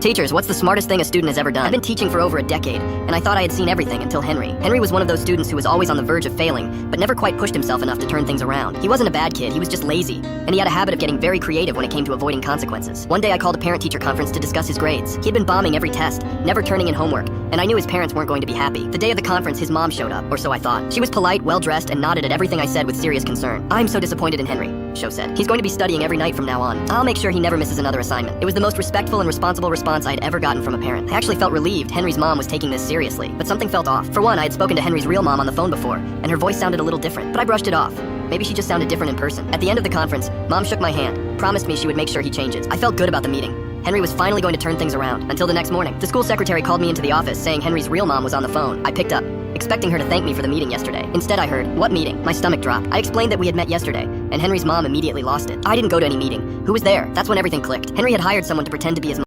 Teachers, what's the smartest thing a student has ever done? I've been teaching for over a decade, and I thought I had seen everything until Henry. Henry was one of those students who was always on the verge of failing, but never quite pushed himself enough to turn things around. He wasn't a bad kid, he was just lazy, and he had a habit of getting very creative when it came to avoiding consequences. One day I called a parent-teacher conference to discuss his grades. He had been bombing every test, never turning in homework, and I knew his parents weren't going to be happy. The day of the conference, his mom showed up, or so I thought. She was polite, well-dressed, and nodded at everything I said with serious concern. "I'm so disappointed in Henry," Sho said. "He's going to be studying every night from now on. I'll make sure he never misses another assignment." It was the most respectful and responsible response I had ever gotten from a parent. I actually felt relieved Henry's mom was taking this seriously, but something felt off. For one, I had spoken to Henry's real mom on the phone before, and her voice sounded a little different, but I brushed it off. Maybe she just sounded different in person. At the end of the conference, Mom shook my hand, promised me she would make sure he changes. I felt good about the meeting. Henry was finally going to turn things around, until the next morning. The school secretary called me into the office saying Henry's real mom was on the phone. I picked up, expecting her to thank me for the meeting yesterday. Instead I heard, "What meeting?" My stomach dropped. I explained that we had met yesterday, and Henry's mom immediately lost it. I didn't go to any meeting. Who was there? That's when everything clicked. Henry had hired someone to pretend to be his mom.